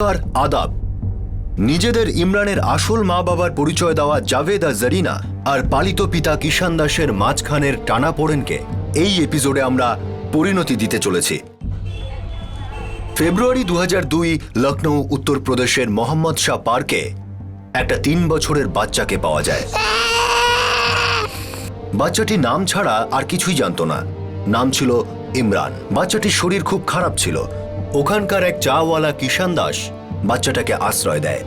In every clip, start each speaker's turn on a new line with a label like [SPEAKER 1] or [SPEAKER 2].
[SPEAKER 1] আর আদাব। নিজেদের ইমরানের আসল মা বাবার পরিচয় দেওয়া জাভেদ আর জারিনা আর পালিত পিতা কিষান দাসের মাঝখানের টানাপোড়েনকে এই এপিসোডে আমরা পরিণতি দিতে চলেছি। ফেব্রুয়ারি 2002 লখনৌ উত্তরপ্রদেশের মোহাম্মদ শাহ পার্কে একটা 3 বছরের বাচ্চাকে পাওয়া যায়। বাচ্চাটি নাম ছাড়া আর কিছুই জানত না। নাম ছিল ইমরান। বাচ্চাটির শরীর খুব খারাপ ছিল। ওখানকার এক চাওয়ালা কিষান দাস বাচ্চাটাকে আশ্রয় দেয়।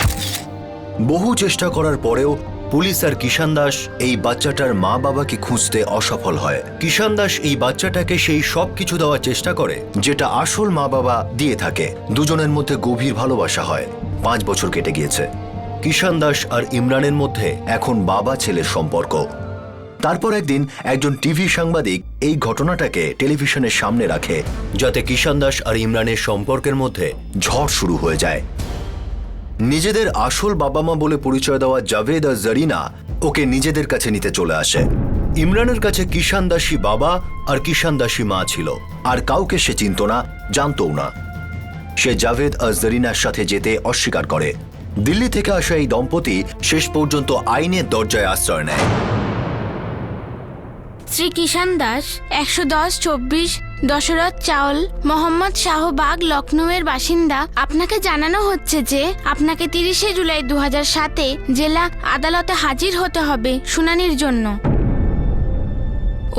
[SPEAKER 1] বহু চেষ্টা করার পরেও পুলিশ আর কিষান দাস এই বাচ্চাটার মা বাবাকে খুঁজতে অসফল হয়। কিষান দাস এই বাচ্চাটাকে সেই সব কিছু দেওয়ার চেষ্টা করে যেটা আসল মা বাবা দিয়ে থাকে। দুজনের মধ্যে গভীর ভালোবাসা হয়। 5 বছর কেটে গিয়েছে। কিষান দাস আর ইমরানের মধ্যে এখন বাবা ছেলের সম্পর্ক। তারপর একদিন একজন টিভি সাংবাদিক এই ঘটনাটাকে টেলিভিশনের সামনে রাখে যাতে কিষান দাস আর ইমরানের সম্পর্কের মধ্যে ঝড় শুরু হয়ে যায়। নিজেদের আসল বাবা মা বলে পরিচয় দেওয়া জাভেদ আর জারিনা ওকে নিজেদের কাছে নিতে চলে আসে। ইমরানের কাছে কিষান দাসী বাবা আর কিষান দাসী মা ছিল, আর কাউকে সে চিনত না, জানতও না। সে জাভেদ আর জারিনার সাথে যেতে অস্বীকার করে। দিল্লি থেকে আসা এই দম্পতি শেষ পর্যন্ত আইনের দরজায় আশ্রয় নেয়।
[SPEAKER 2] শ্রী কিষান দাস 110-24 দশরথ চাওল, মোহাম্মদ শাহবাগ, লখনৌয়ের বাসিন্দা। আপনাকে জানানো হচ্ছে যে আপনাকে 30শে জুলাই 2007-এ জেলা আদালতে হাজির হতে হবে শুনানির জন্য।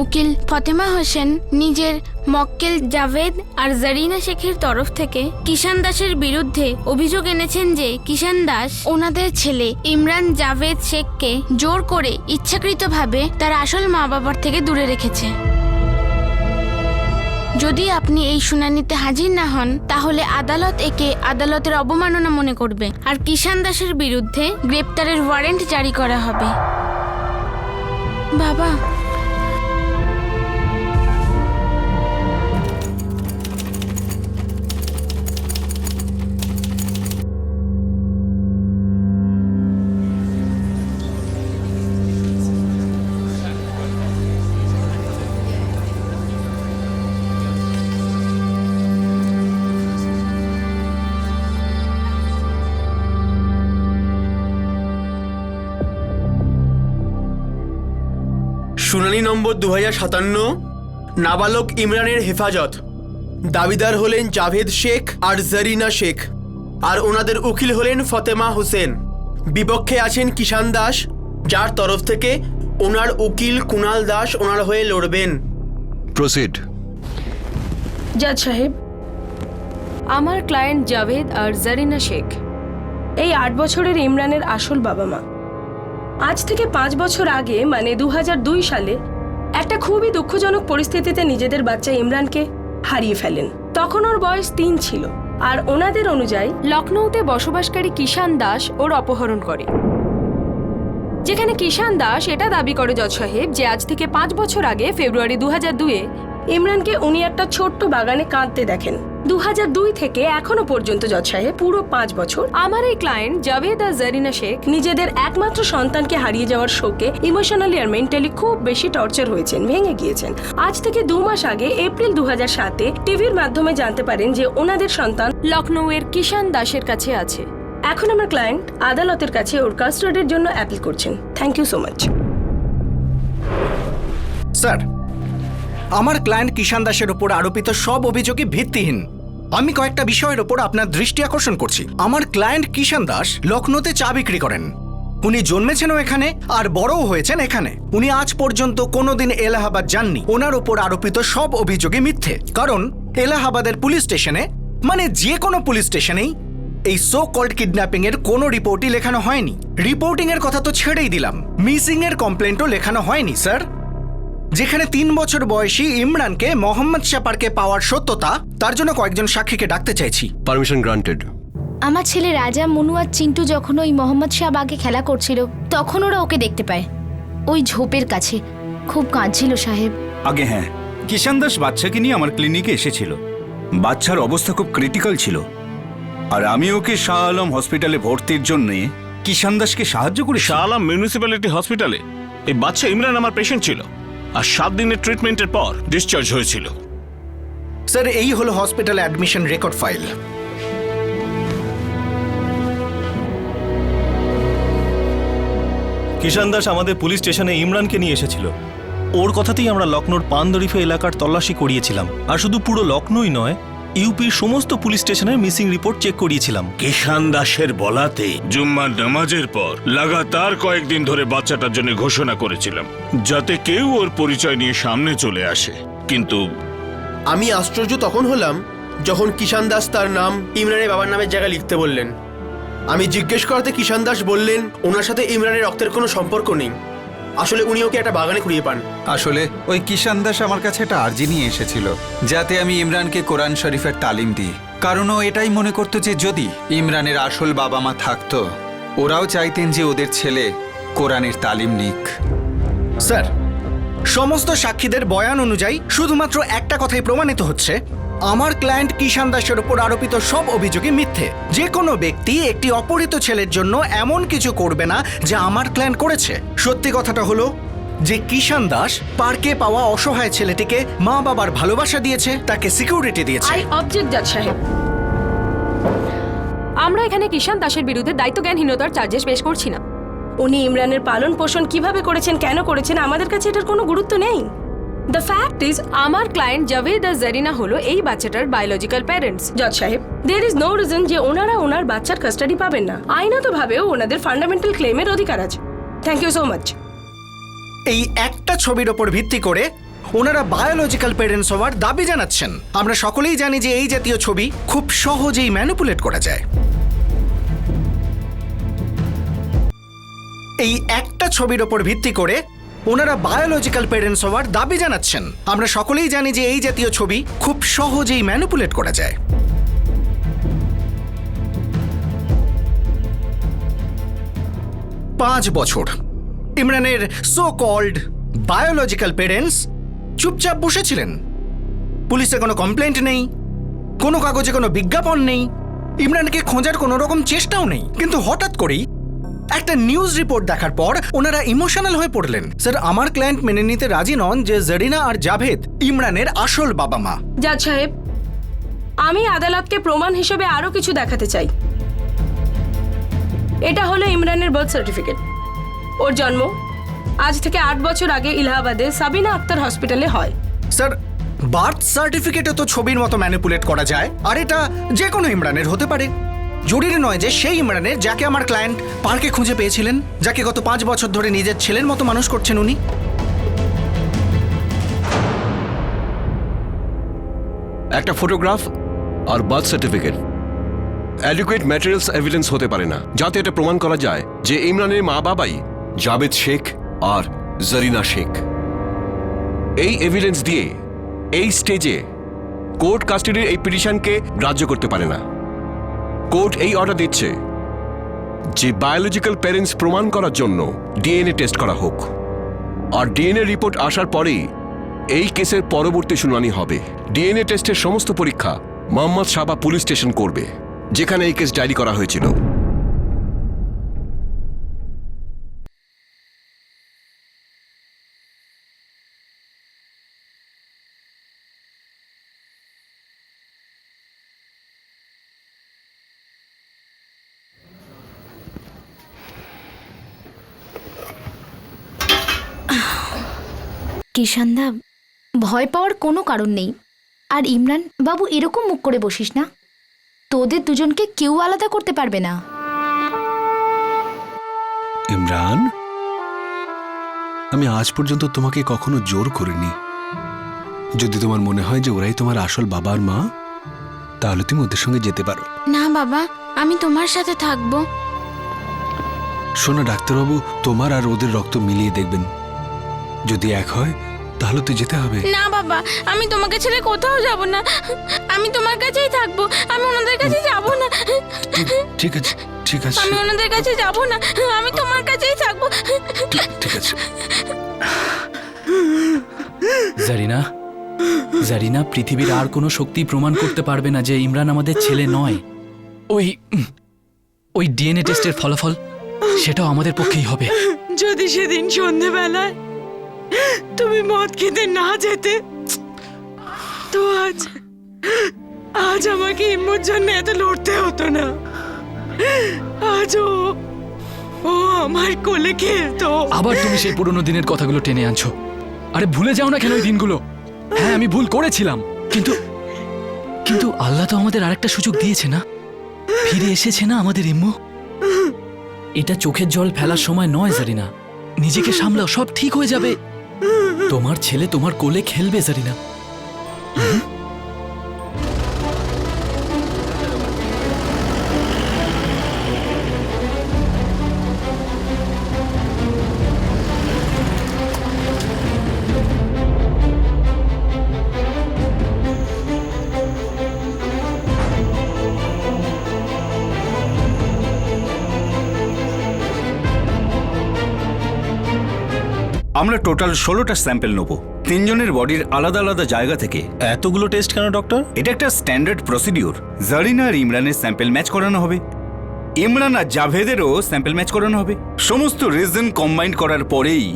[SPEAKER 2] উকিল ফতেমা হোসেন নিজের মক্কেল জাভেদ আর জারিনা শেখের তরফ থেকে কিষান দাসের বিরুদ্ধে অভিযোগ এনেছেন যে কিষান দাস ওনাদের ছেলে ইমরান জাভেদ শেখকে জোর করে ইচ্ছাকৃতভাবে তার আসল মা বাবার থেকে দূরে রেখেছে। যদি আপনি এই শুনানিতে হাজির না হন তাহলে আদালত একে আদালতের অবমাননা মনে করবে আর কিষান দাসের বিরুদ্ধে গ্রেপ্তারের ওয়ারেন্ট জারি করা হবে। বাবা,
[SPEAKER 3] শুনানি নম্বর 2057, নাবালক ইমরানের হেফাজত। দাবিদার হলেন জাভেদ শেখ আর জারিনা শেখ, আর ওনাদের উকিল হলেন ফতেমা হোসেন। বিপক্ষে আছেন কিষান দাস, যার তরফ থেকে ওনার উকিল কুনাল দাস ওনার হয়ে লড়বেন।
[SPEAKER 1] প্রসিড।
[SPEAKER 4] জাজ সাহেব, আমার ক্লায়েন্ট জাভেদ আর জারিনা শেখ এই 8 বছরের ইমরানের আসল বাবা মা। আজ থেকে 5 বছর আগে মানে 2002 সালে একটা খুবই দুঃখজনক পরিস্থিতিতে নিজেদের বাচ্চা ইমরানকে হারিয়ে ফেলেন। তখন ওর বয়স 3 ছিল, আর ওনাদের অনুযায়ী লখনৌতে বসবাসকারী কিষান দাস ওর অপহরণ করে। যেখানে কিষান দাস এটা দাবি করে জজ সাহেব যে আজ থেকে 5 বছর আগে ফেব্রুয়ারি 2002-এ ইমরানকে উনি একটা ছোট্ট বাগানে কাঁদতে দেখেন। 2002 থেকে এখনো পর্যন্ত জজ সাহেব পুরো 5 বছর আমার এই ক্লায়েন্ট জাভেদ আর জারিনা শেখ নিজেদের একমাত্র সন্তানকে হারিয়ে যাওয়ার শোকে ইমোশনালি আর মেন্টালি খুব বেশি টর্চার হয়েছেন, ভেঙে গিয়েছেন। আজ থেকে 2 মাস আগে এপ্রিল 2007-এ টিভির মাধ্যমে জানতে পারেন যে ওনাদের সন্তান লখনৌয়ের কিষান দাসের কাছে আছে। এখন আমার ক্লায়েন্ট আদালতের কাছে ওর কাস্টাডির জন্য অ্যাপিল করছেন। Thank you so much.
[SPEAKER 5] Sir, আমার ক্লায়েন্ট কিষান দাসের উপর আরোপিত সব অভিযোগই ভিত্তিহীন। আমি কয়েকটা বিষয়ের উপর আপনার দৃষ্টি আকর্ষণ করছি। আমার ক্লায়েন্ট কিষান দাস লখনৌতে চা বিক্রি করেন। উনি জন্মেছেনও এখানে আর বড়ও হয়েছেন এখানে। উনি আজ পর্যন্ত কোনোদিন এলাহাবাদ যাননি। ওনার উপর আরোপিত সব অভিযোগই মিথ্যে, কারণ এলাহাবাদের পুলিশ স্টেশনে, মানে যে কোনো পুলিশ স্টেশনেই এই সো কল্ড কিডন্যাপিং এর কোনো রিপোর্টই লেখানো হয়নি। রিপোর্টিং এর কথা তো ছেড়েই দিলাম, মিসিং এর কমপ্লেন্টও লেখানো হয়নি স্যার। যেখানে 3 বছর বয়সী ইমরানকে মোহাম্মদ শাহ পার্কে পাওয়ার সত্যতা, তার জন্য কয়েকজন সাক্ষীকে ডাকতে চাইছি।
[SPEAKER 6] Permission granted.
[SPEAKER 7] আমার ছেলে রাজা, মনু আর চিন্টু যখন ওই মোহাম্মদ শাহ বাগে খেলা করছিল তখন ওরা ওকে দেখতে পায় ওই ঝোপের কাছে। খুব কাঁদছিল সাহেব।
[SPEAKER 8] আগে হ্যাঁ, কিষান দাস বাচ্চাকে নিয়ে আমার ক্লিনিকে এসেছিল। বাচ্চার অবস্থা খুব ক্রিটিক্যাল ছিল, আর আমি ওকে শাহ আলম হসপিটালে ভর্তির জন্য কিষান দাসকে সাহায্য করি।
[SPEAKER 6] শাহ আলম মিউনিসিপ্যালিটি হসপিটালে এই বাচ্চা ইমরান আমার পেশেন্ট ছিল, আর 7 দিনের ট্রিটমেন্টের পর ডিসচার্জ হয়েছিল।
[SPEAKER 5] স্যার, এই হলো হসপিটাল অ্যাডমিশন রেকর্ড ফাইল।
[SPEAKER 9] কিষান দাস আমাদের পুলিশ স্টেশনে ইমরানকে নিয়ে এসেছিল। ওর কথাতেই আমরা লখনৌর পানদরিফে এলাকার তল্লাশি করিয়েছিলাম। আর শুধু পুরো লখনৌই নয়, ইউপির সমস্ত পুলিশ স্টেশনের মিসিং রিপোর্ট চেক করিয়েছিলাম।
[SPEAKER 6] কিষান দাসের বলাতে জুম্মার নামাজের পর লাগাতার কয়েকদিন ধরে বাচ্চাটার জন্য ঘোষণা করেছিলাম, যাতে কেউ ওর পরিচয় নিয়ে সামনে চলে আসে। কিন্তু
[SPEAKER 3] আমি আশ্চর্য তখন হলাম যখন কিষান দাস তার নাম ইমরানের বাবার নামের জায়গায় লিখতে বললেন। আমি জিজ্ঞেস করতে কিষান দাস বললেন ওনার সাথে ইমরানের রক্তের কোনো সম্পর্ক নেই। আসলে উনি ওকে একটা বাগানে কুড়িয়ে পান।
[SPEAKER 10] আসলে ওই কিষান দাস আমার কাছে একটা আর্জি নিয়ে এসেছিল, যাতে আমি ইমরানকে কোরআন শরীফের তালিম দিই। কারণ ও এটাই মনে করতো যে যদি ইমরানের আসল বাবা মা থাকতো, ওরাও চাইতেন যে ওদের ছেলে কোরআনের তালিম নিক।
[SPEAKER 5] স্যার, সমস্ত সাক্ষীদের বয়ান অনুযায়ী শুধুমাত্র একটা কথাই প্রমাণিত হচ্ছে, আমার ক্লায়েন্ট কিষান দাসের উপর আরোপিত সব অভিযোগই মিথ্যে। যে কোনো ব্যক্তি একটি অপহৃত ছেলের জন্য এমন কিছু করবে না যা আমার ক্লায়েন্ট করেছে। সত্যি কথাটা হলো যে কিষান দাস পার্কে পাওয়া অসহায় ছেলেটিকে মা বাবার ভালোবাসা দিয়েছে, তাকে সিকিউরিটি দিয়েছে।
[SPEAKER 4] আই অবজেক্ট জাজ সাহেব। আমরা এখানে কিষান দাসের বিরুদ্ধে দায়িত্বজ্ঞানহীনতার চার্জেস পেশ করছি না। উনি ইমরানের পালন পোষণ কিভাবে করেছেন, কেন করেছেন, আমাদের কাছে এটার কোনো গুরুত্ব নেই। দ্য ফ্যাক্ট ইজ, আমার ক্লায়েন্ট জাভেদ আর জারিনা হলো এই বাচ্চাটার বায়োলজিক্যাল প্যারেন্টস। জজ সাহেব, দেয়ার ইজ নো রিজন যে ওনারা ওনার বাচ্চার কাস্টাডি পাবেন না। আইনতভাবেও ওনাদের ফান্ডামেন্টাল ক্লেমের অধিকার আছে। Thank you so much.
[SPEAKER 5] এই একটা ছবির ওপর ভিত্তি করে ওনারা বায়োলজিক্যাল প্যারেন্টস হওয়ার দাবি জানাচ্ছেন। আমরা সকলেই জানি যে এই জাতীয় ছবি খুব সহজেই ম্যানিপুলেট করা যায়। এই একটা ছবির ওপর ভিত্তি করে ওনারা বায়োলজিক্যাল প্যারেন্টস হওয়ার দাবি জানাচ্ছেন। আমরা সকলেই জানি যে এই জাতীয় ছবি খুব সহজেই ম্যানিপুলেট করা যায়। 5 বছর ইমরানের সো কল্ড বায়োলজিক্যাল প্যারেন্টস চুপচাপ বসেছিলেন। পুলিশে কোনো কমপ্লেন্ট নেই, কোনো কাগজে কোনো বিজ্ঞাপন নেই, ইমরানকে খোঁজার কোনো রকম চেষ্টাও নেই। কিন্তু হঠাৎ করেই একটা নিউজ রিপোর্ট দেখার পর ওনারা ইমোশনাল হয়ে পড়লেন। স্যার, আমার ক্লায়েন্ট মেনে নিতে রাজি নন যে জারিনা আর জাভেদ ইমরানের আসল বাবা মা।
[SPEAKER 4] জাজ সাহেব, আমি আদালতকে প্রমাণ হিসেবে আরো কিছু দেখাতে চাই। এটা হলো ইমরানের বার্থ সার্টিফিকেট। ওর জন্ম আজ থেকে 8 বছর আগে ইলাহাবাদে সাবিনা আক্তার হসপিটালে হয়।
[SPEAKER 5] স্যার, বার্থ সার্টিফিকেটে তো ছবির মতো ম্যানিপুলেট করা যায়, আর এটা যে কোনো ইমরানের হতে পারে। জরুরি নয় যে সেই ইমরানের যাকে আমার ক্লায়েন্ট পার্কে খুঁজে পেয়েছিলেন, যাকে গত 5 বছর ধরে নিজের ছেলের মতো মানুষ করছেন উনি।
[SPEAKER 11] একটা ফটোগ্রাফ আর birth certificate adequate materials evidence হতে পারে না, যাতে এটা প্রমাণ করা যায় যে ইমরানের মা বাবাই জাভেদ শেখ আর জারিনা শেখ। এই এভিডেন্স দিয়ে এই স্টেজে কোর্ট কাস্টাডির এই পিটিশনকে গ্রাহ্য করতে পারে না। কোর্ট এই অর্ডার দিচ্ছে যে বায়োলজিক্যাল প্যারেন্টস প্রমাণ করার জন্য ডিএনএ টেস্ট করা হোক, আর ডিএনএ রিপোর্ট আসার পরেই এই কেসের পরবর্তী শুনানি হবে। ডিএনএ টেস্টের সমস্ত পরীক্ষা মোহাম্মদ সাবা পুলিশ স্টেশন করবে, যেখানে এই কেস ডায়েরি করা হয়েছিল।
[SPEAKER 7] কিষানদা, ভয় পাওয়ার কোনো কারণ নেই। আর ইমরান বাবু, এরকম মুখ করে বসিস না। তোদের দুজনকে কেউ আলাদা করতে পারবে না।
[SPEAKER 12] ইমরান, আমি আজ পর্যন্ত তোমাকে কখনো জোর করিনি। যদি তোমার মনে হয় যে ওরাই তোমার আসল বাবার মা, তাহলে তুমি ওদের সঙ্গে যেতে পারো।
[SPEAKER 2] না বাবা, আমি তোমার সাথে থাকবো।
[SPEAKER 12] শোনো ডাক্তারবাবু, তোমার আর ওদের রক্ত মিলিয়ে দেখবেন, যদি এক হয় তাহলে তো যেতে হবে।
[SPEAKER 2] না বাবা, আমি তোমাকে ছেড়ে কোথাও যাব না। আমি তোমার কাছেই থাকবো। আমি ওনাদের কাছে যাব না।
[SPEAKER 12] ঠিক আছে, ঠিক আছে,
[SPEAKER 2] আমি ওনাদের কাছে যাব না। আমি তোমার কাছেই থাকবো।
[SPEAKER 12] ঠিক আছে।
[SPEAKER 13] জারিনা, জারিনা, পৃথিবীর আর কোনো শক্তি প্রমাণ করতে পারবে না যে ইমরান আমাদের ছেলে নয়। ওই ডিএনএ টেস্টের ফলাফল সেটাও আমাদের পক্ষেই হবে।
[SPEAKER 14] যদি সেদিন সন্ধেবেলায় তুমি মদ খেতে না যেতে, তো আজ আমাকে ইম্মুর জন্য এত লড়তে হতো না। আজ ও আমার কোলে খেলতো।
[SPEAKER 13] আবার তুমি সেই পুরনো দিনের কথাগুলো টেনে আনছো। আরে ভুলে যাও না কেন ওই দিনগুলো। হ্যাঁ আমি ভুল করেছিলাম, কিন্তু কিন্তু আল্লাহ তো আমাদের আরেকটা সুযোগ দিয়েছে না, ফিরে এসেছে না আমাদের ইম্মু। এটা চোখের জল ফেলার সময় নয় জারিনা, নিজেকে সামলাও, সব ঠিক হয়ে যাবে। তোমার ছেলে তোমার কোলে খেলবে জারিনা।
[SPEAKER 8] আমরা টোটাল 16টা স্যাম্পল নেব, 3 জনের বডির আলাদা আলাদা জায়গা থেকে।
[SPEAKER 9] এতগুলো টেস্ট কেন ডক্টর?
[SPEAKER 8] এটা একটা স্ট্যান্ডার্ড প্রসিডিওর। জারিনা আর ইমরানের স্যাম্পল ম্যাচ করানো হবে, ইমরান আর জাভেদেরও স্যাম্পল ম্যাচ করানো হবে। সমস্ত রিজন কম্বাইন করার পরেই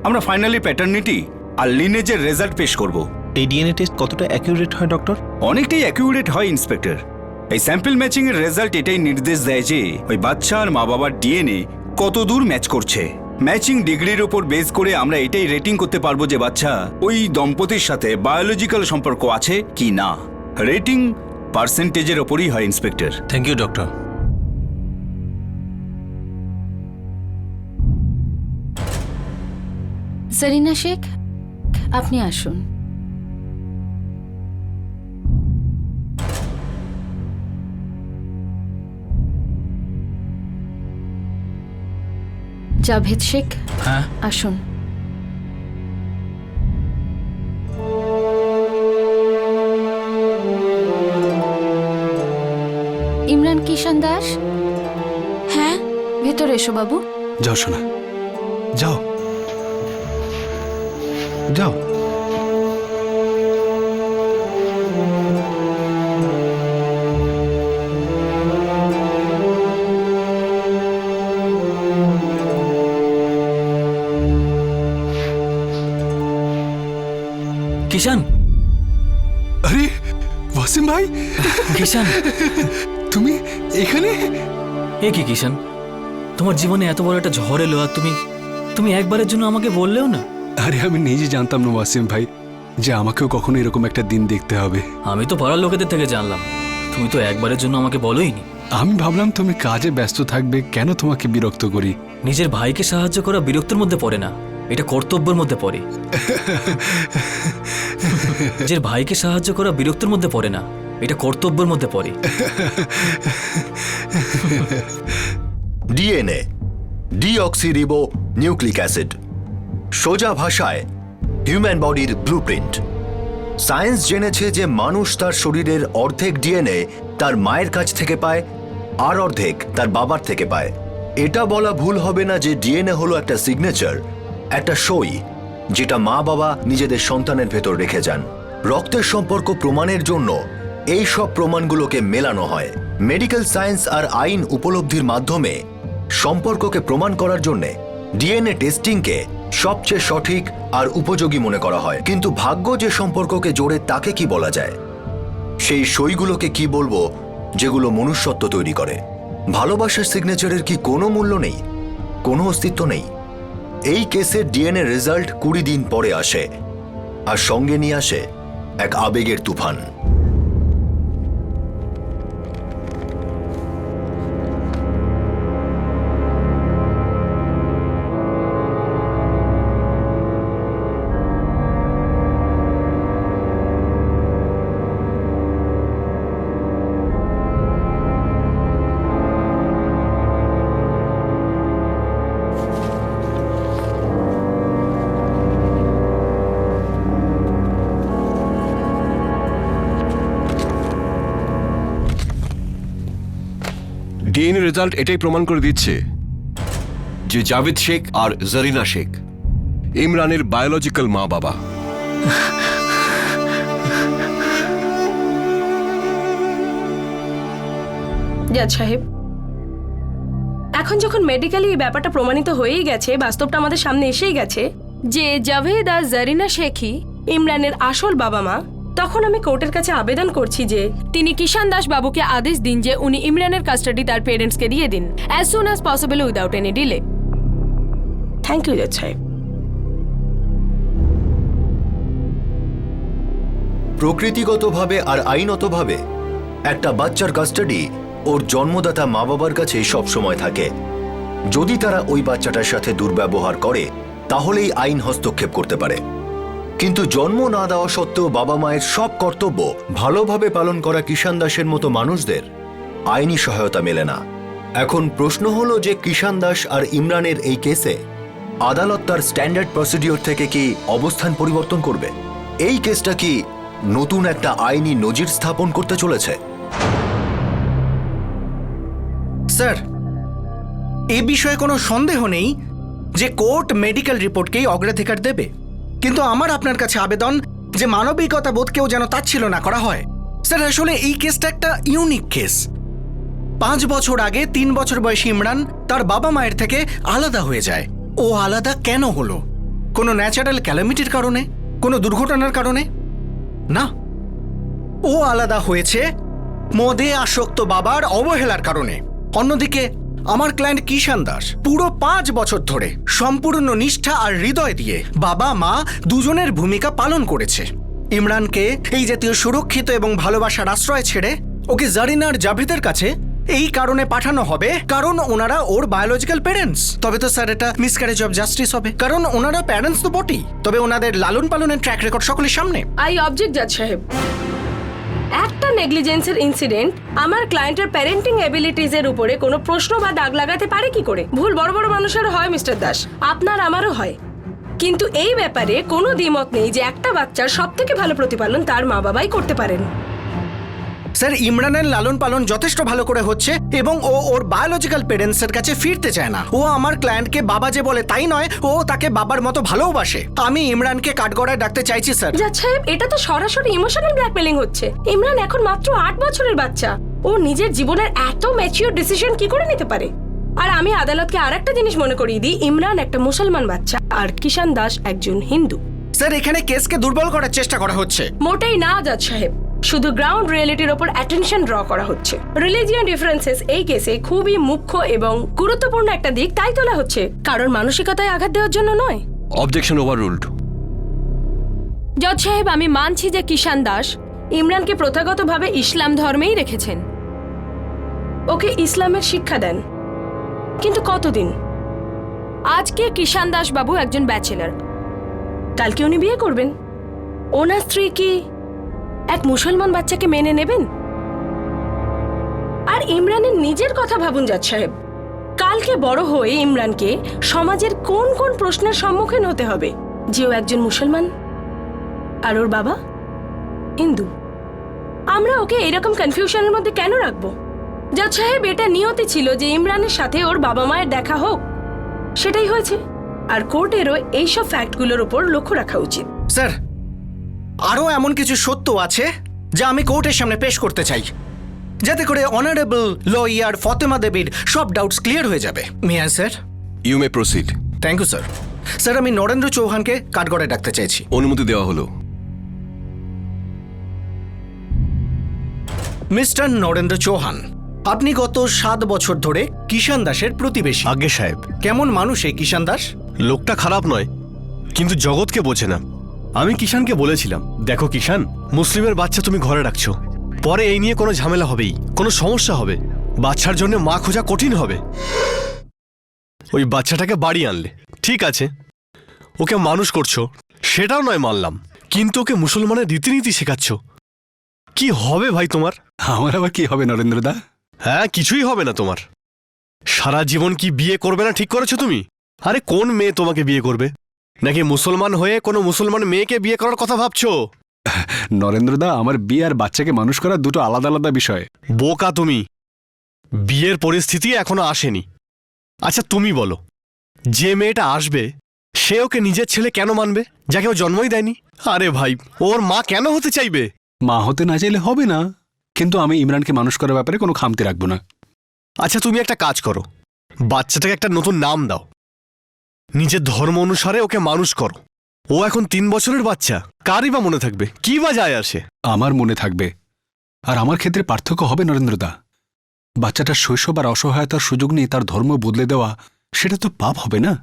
[SPEAKER 8] আমরা ফাইনালি প্যাটার্নিটি আর লিনেজের রেজাল্ট পেশ করব।
[SPEAKER 9] এই ডিএনএ টেস্ট কতটা অ্যাকিউরেট হয় ডক্টর?
[SPEAKER 8] অনেকটাই অ্যাকিউরেট হয় ইন্সপেক্টর। এই স্যাম্পল ম্যাচিং এর রেজাল্ট এটাই নির্দেশ দেয় যে ওই বাচ্চা আর মা বাবার ডিএনএ কত দূর ম্যাচ করছে। ম্যাচিং ডিগ্রির উপর বেস করে আমরা এটাই রেটিং করতে পারবো যে বাচ্চা ওই দম্পতির সাথে বায়োলজিক্যাল সম্পর্ক আছে কি না। রেটিং পার্সেন্টেজের ওপরই হয় inspector.
[SPEAKER 9] Thank you doctor.
[SPEAKER 7] Zarina Sheikh, আপনি আসুন। জাভেদ শেখ,
[SPEAKER 13] হ্যাঁ
[SPEAKER 7] আসুন। ইমরান কিষান দাস,
[SPEAKER 2] হ্যাঁ
[SPEAKER 7] ভেতরে এসো বাবু।
[SPEAKER 12] যাও শোনা, যাও যাও।
[SPEAKER 13] কিষান,
[SPEAKER 12] আরে ওয়াসিম ভাই,
[SPEAKER 13] কিষান
[SPEAKER 12] তুমি এখানে?
[SPEAKER 13] এ কি কিষান, তোমার জীবনে এত বড় একটা ঝড় এলো আর তুমি একবারের জন্য আমাকে বললেও না?
[SPEAKER 12] আরে আমি নিজে জানতাম না ওয়াসিম ভাই যে আমাকেও কখনো এরকম একটা দিন দেখতে হবে।
[SPEAKER 13] আমি তো পাড়ার লোকেদের থেকে জানলাম, তুমি তো একবারের জন্য আমাকে বলোইনি।
[SPEAKER 12] আমি ভাবলাম তুমি কাজে ব্যস্ত থাকবে, কেন তোমাকে বিরক্ত করি।
[SPEAKER 13] নিজের ভাইকে সাহায্য করা বিরক্তির মধ্যে পড়ে না, এটা কর্তব্যের মধ্যে পড়ে। নিজের ভাইকে সাহায্য করা বিরক্তির মধ্যে পড়ে না, এটা কর্তব্যের মধ্যে পড়ে।
[SPEAKER 1] ডিএনএ, ডিঅক্সিরিবো নিউক্লিক অ্যাসিড, সোজা ভাষায় হিউম্যান বডির ব্লুপ্রিন্ট। সায়েন্স জেনেছে যে মানুষ তার শরীরের অর্ধেক ডিএনএ তার মায়ের কাছ থেকে পায় আর অর্ধেক তার বাবার থেকে পায়। এটা বলা ভুল হবে না যে ডিএনএ হলো একটা সিগনেচার, একটা সই যেটা মা বাবা নিজেদের সন্তানের ভেতর রেখে যান। রক্তের সম্পর্ক প্রমাণের জন্য এই সব প্রমাণগুলোকে মেলানো হয়। মেডিকেল সায়েন্স আর আইন উপলব্ধির মাধ্যমে সম্পর্ককে প্রমাণ করার জন্য ডিএনএ টেস্টিংকে সবচেয়ে সঠিক আর উপযোগী মনে করা হয়। কিন্তু ভাগ্য যে সম্পর্ককে জোড়ে তাকে কি বলা যায়? সেই সইগুলোকে কি বলবো যেগুলো মনুষ্যত্ব তৈরি করে? ভালোবাসার সিগনেচারের কি কোনো মূল্য নেই, কোনো অস্তিত্ব নেই? এই কেসের ডিএনএ রেজাল্ট 20 দিন পরে আসে আর সঙ্গে নিয়ে আসে এক আবেগের তুফান।
[SPEAKER 11] ডিএনএ রেজাল্ট এটাই প্রমাণ করে দিচ্ছে যে জাভেদ শেখ আর জারিনা শেখ ইমরানের বায়োলজিক্যাল মা বাবা।
[SPEAKER 4] জাজ সাহেব, এখন যখন মেডিকেলি এই ব্যাপারটা প্রমাণিত হয়েই গেছে, বাস্তবটা আমাদের সামনে এসেই গেছে যে জাভেদ আর জারিনা শেখই ইমরানের আসল বাবা মা, তখন আমি কোর্টের কাছে আবেদন করছি যে তিনি কিষান দাস বাবুকে আদেশ দিন যে উনি ইমরানের কাস্টাডি তার পেরেন্টসকে দিয়ে দিন as soon as possible without any delay. Thank you জজ সাহেব।
[SPEAKER 1] প্রকৃতিগতভাবে আর আইনতভাবে একটা বাচ্চার কাস্টাডি ওর জন্মদাতা মা বাবার কাছে সবসময় থাকে। যদি তারা ওই বাচ্চাটার সাথে দুর্ব্যবহার করে তাহলেই আইন হস্তক্ষেপ করতে পারে। কিন্তু জন্ম না দেওয়া সত্ত্বেও বাবা মায়ের সব কর্তব্য ভালোভাবে পালন করা কিষান দাসের মতো মানুষদের আইনি সহায়তা মেলে না। এখন প্রশ্ন হলো যে কিষান দাস আর ইমরানের এই কেসে আদালত তার স্ট্যান্ডার্ড প্রসিডিওর থেকে কি অবস্থান পরিবর্তন করবে? এই কেসটা কি নতুন একটা আইনি নজির স্থাপন করতে চলেছে?
[SPEAKER 5] স্যার, এ বিষয়ে কোনো সন্দেহ নেই যে কোর্ট মেডিকেল রিপোর্টকেই অগ্রাধিকার দেবে, কিন্তু আমার আপনার কাছে আবেদন যে মানবিকতা বোধকেও যেন তাচ্ছিল্য না করা হয়। স্যার, আসলে এই কেসটা একটা ইউনিক কেস। 5 বছর আগে 3 বছর বয়সী ইমরান তার বাবা মায়ের থেকে আলাদা হয়ে যায়। ও আলাদা কেন হলো? কোনো ন্যাচারাল ক্যালামিটির কারণে? কোনো দুর্ঘটনার কারণে? না, ও আলাদা হয়েছে মদে আসক্ত বাবার অবহেলার কারণে। অন্যদিকে আমার ক্লায়েন্ট কিষান দাস পুরো 5 বছর ধরে সম্পূর্ণ নিষ্ঠা আর হৃদয় দিয়ে বাবা মা দুজনের ভূমিকা পালন করেছে। ইমরানকে এই জাতীয় সুরক্ষিত এবং ভালোবাসার আশ্রয় ছেড়ে ওকে জারিনা আর জাভেদের কাছে এই কারণে পাঠানো হবে কারণ ওনারা ওর বায়োলজিক্যাল প্যারেন্টস। তবে তো স্যার এটা মিসক্যারেজ অফ জাস্টিস হবে, কারণ ওনারা প্যারেন্টস তো বটেই, তবে ওনাদের লালন পালনের ট্র্যাক রেকর্ড সকলের সামনে।
[SPEAKER 4] আই অবজেক্ট জজ সাহেব। একটা নেগলিজেন্সের ইনসিডেন্ট আমার ক্লায়েন্টের প্যারেন্টিং এবিলিটিজের উপরে কোনো প্রশ্ন বা দাগ লাগাতে পারে কি করে? ভুল বড় বড় মানুষের হয় মিস্টার দাস, আপনার আমারও হয়, কিন্তু এই ব্যাপারে কোনো দ্বিমত নেই যে একটা বাচ্চার সবথেকে ভালো প্রতিপালন তার মা বাবাই করতে পারেন।
[SPEAKER 5] স্যার, ইমরানের লালন পালন যথেষ্ট ভালো করে হচ্ছে এবং ও ওর বায়োলজিক্যাল প্যারেন্টসের কাছে ফিরতে চায় না। ও আমার ক্লায়েন্টকে বাবা যে বলে তাই নয়, ও তাকে বাবার মতো ভালোবাসে। আমি ইমরানকে কাঠগড়ায় ডাকতে চাইছি স্যার।
[SPEAKER 4] জজ সাহেব, এটা তো সরাসরি ইমোশনাল ব্ল্যাকমেলিং হচ্ছে। ইমরান এখন মাত্র 8 বছরের বাচ্চা, ও নিজের জীবনের এত ম্যাচিওর ডিসিশন কি করে নিতে পারে? আর আমি আদালতকে আরেকটা জিনিস মনে করিয়ে দিই, ইমরান একটা মুসলমান বাচ্চা আর কিষান দাস একজন হিন্দু।
[SPEAKER 5] স্যার, এখানে কেসকে দুর্বল করার চেষ্টা করা হচ্ছে।
[SPEAKER 4] মোটেই না জজ সাহেব, শুধু গ্রাউন্ড রিয়েলিটির ওপর অ্যাটেনশন ড্র করা হচ্ছে। রিলিজিয়ান ডিফারেন্সেস এই কেসে খুবই মুখ্য এবং গুরুত্বপূর্ণ একটা দিক, তাই তোলা হচ্ছে, কারণ মানসিকতায় আঘাত দেওয়ার জন্য নয়।
[SPEAKER 11] Objection overruled.
[SPEAKER 4] জজ সাহেব, আমি মানছি যে কিষান দাস ইমরানকে প্রথাগতভাবে ইসলাম ধর্মেই রেখেছেন, ওকে ইসলামের শিক্ষা দেন, কিন্তু কতদিন? আজকে কিষান দাস বাবু একজন ব্যাচেলার, কালকে উনি বিয়ে করবেন। ওনার স্ত্রী কি এক মুসলমান বাচ্চাকে মেনে নেবেন? আর ইমরানের নিজের কথা ভাবুন জজ সাহেব, কালকে বড় হয়ে ইমরানকে সমাজের কোন কোন প্রশ্নের সম্মুখীন হতে হবে যে ও একজন মুসলমান আর ওর বাবা হিন্দু। আমরা ওকে এরকম কনফিউশনের মধ্যে কেন রাখবো? জজ সাহেব, এটা নিয়তি ছিল যে ইমরানের সাথে ওর বাবা মায়ের দেখা হোক, সেটাই হয়েছে, আর কোর্টেরও এইসব ফ্যাক্টগুলোর উপর লক্ষ্য রাখা উচিত।
[SPEAKER 5] স্যার, আরও এমন কিছু সত্য আছে যা আমি কোর্টের সামনে পেশ করতে চাই, যাতে করে অনারেবল লয়ার ফতেমা দেবীর সব ডাউটস ক্লিয়ার হয়ে যাবে। Mia sir,
[SPEAKER 11] you may proceed.
[SPEAKER 5] Thank you sir. Sir, আমি নরেন্দ্র চৌহানকে কাঠগড়ায় ডাকতে চাইছি।
[SPEAKER 11] অনুমতি দেওয়া হলো।
[SPEAKER 5] মিস্টার নরেন্দ্র চৌহান, আপনি গত 7 বছর ধরে কিষান দাসের প্রতিবেশী।
[SPEAKER 15] আজ্ঞে সাহেব।
[SPEAKER 5] কেমন মানুষ এই কিষান দাস?
[SPEAKER 15] লোকটা খারাপ নয়, কিন্তু জগৎকে বোঝে না। আমি কিষানকে বলেছিলাম, দেখো কিষান, মুসলিমের বাচ্চা তুমি ঘরে রাখছো, পরে এই নিয়ে কোনো ঝামেলা হবেই, কোনো সমস্যা হবে, বাচ্চার জন্য মা খোঁজা কঠিন হবে। ওই বাচ্চাটাকে বাড়ি আনলে ঠিক আছে, ওকে মানুষ করছো সেটাও নয় মানলাম, কিন্তু ওকে মুসলমানের রীতিনীতি শেখাচ্ছ, কি হবে ভাই তোমার?
[SPEAKER 12] আমার আবার কি হবে নরেন্দ্রদা?
[SPEAKER 15] হ্যাঁ, কিছুই হবে না তোমার। সারা জীবন কি বিয়ে করবে না ঠিক করেছো তুমি? আরে কোন মেয়ে তোমাকে বিয়ে করবে? নাকি মুসলমান হয়ে কোনো মুসলমান মেয়েকে বিয়ে করার কথা ভাবছো?
[SPEAKER 12] নরেন্দ্রদা, আমার বিয়ে আর বাচ্চাকে মানুষ করা দুটো আলাদা আলাদা বিষয়।
[SPEAKER 15] বোকা তুমি, বিয়ের পরিস্থিতি এখনো আসেনি। আচ্ছা তুমি বলো, যে মেয়েটা আসবে সে ওকে নিজের ছেলে কেন মানবে, যাকে ও জন্মই দেয়নি? আরে ভাই, ওর মা কেন হতে চাইবে?
[SPEAKER 12] মা হতে না চাইলে হবে না, কিন্তু আমি ইমরানকে মানুষ করার ব্যাপারে কোনো খামতি রাখবো না।
[SPEAKER 15] আচ্ছা তুমি একটা কাজ করো, বাচ্চাটাকে একটা নতুন নাম দাও, নিজের ধর্ম অনুসারে ওকে মানুষ করো। ও এখন 3 বছরের বাচ্চা, কারই বা মনে থাকবে, কি বা যায় আসে?
[SPEAKER 12] আমার মনে থাকবে, আর আমার ক্ষেত্রে পার্থক্য হবে নরেন্দ্রদা। বাচ্চাটার শৈশব আর অসহায়তার সুযোগ নিয়ে তার ধর্ম বদলে দেওয়া, সেটা তো পাপ হবে না?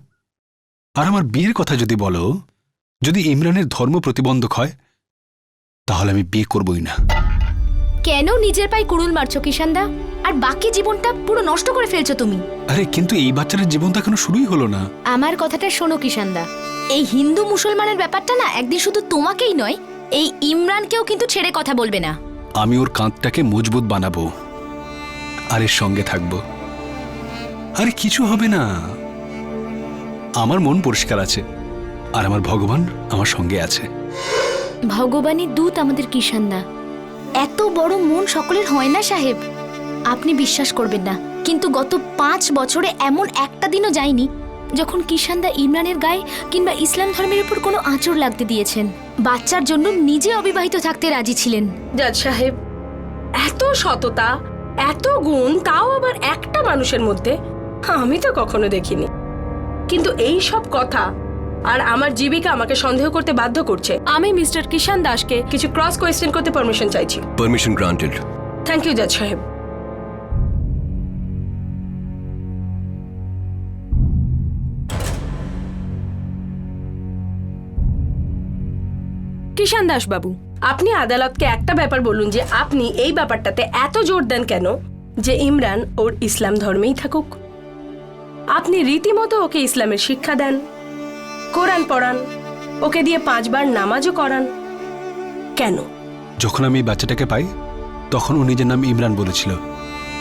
[SPEAKER 12] আর আমার বিয়ের কথা যদি বলো, যদি ইমরানের ধর্ম প্রতিবন্ধক হয় তাহলে আমি বিয়ে করবই না।
[SPEAKER 7] কেন নিজের পায়ে কুড়ুল মারছো কিষানদা? আর বাকি জীবনটা পুরো নষ্ট করে ফেলছো তুমি।
[SPEAKER 12] আরে কিন্তু এই বাচ্চাটার জীবন তো এখনো শুরুই হলো না।
[SPEAKER 7] আমার কথাটা শোনো কিষানদা, এই হিন্দু মুসলমানের ব্যাপারটা না একদিন শুধু তোমাকেই নয়, এই ইমরানকেও কিন্তু ছেড়ে কথা বলবে না।
[SPEAKER 12] আমি ওর কাঁধটাকে মজবুত বানাবো আর এর সঙ্গে থাকবো। আরে কিছু হবে না, আমার মন পরিষ্কার আছে আর আমার ভগবান আমার সঙ্গে আছে।
[SPEAKER 7] ভগবানের দূত আমাদের কিষানদা। এত বড় মন সকলের হয় না সাহেব। আপনি বিশ্বাস করবেন না, কিন্তু গত 5 বছরে এমন একটা দিনও যায়নি যখন কিষানদা ইমরানের গায়ে কিংবা ইসলাম ধর্মের উপর কোনো আঁচড় লাগতে দিয়েছেন। বাচ্চার জন্য নিজে অবিবাহিত থাকতে রাজি ছিলেন।
[SPEAKER 4] জাজ সাহেব, এত সততা, এত গুণ, তাও আবার একটা মানুষের মধ্যে আমি তো কখনো দেখিনি। কিন্তু এই সব কথা আর আমার জীবিকা আমাকে সন্দেহ করতে বাধ্য করছে। আমি মিস্টার কিষান দাসকে কিছু ক্রস কোয়েশ্চেন করতে পারমিশন চাইছি।
[SPEAKER 11] Permission granted.
[SPEAKER 4] থ্যাংক ইউ জাজ সাহেব। কিষান দাস বাবু, আপনি আদালতকে একটা ব্যাপার বলুন যে আপনি এই ব্যাপারটাতে এত জোর দেন কেন যে ইমরান ওর ইসলাম ধর্মেই থাকুক। আপনি রীতিমতো ওকে ইসলামের শিক্ষা দেন, কোরআন পড়ান, ওকে দিয়ে 5 বার নামাজও করান। কেন?
[SPEAKER 12] যখন আমি এই বাচ্চাটাকে পাই তখন ও নিজের নাম ইমরান বলেছিল।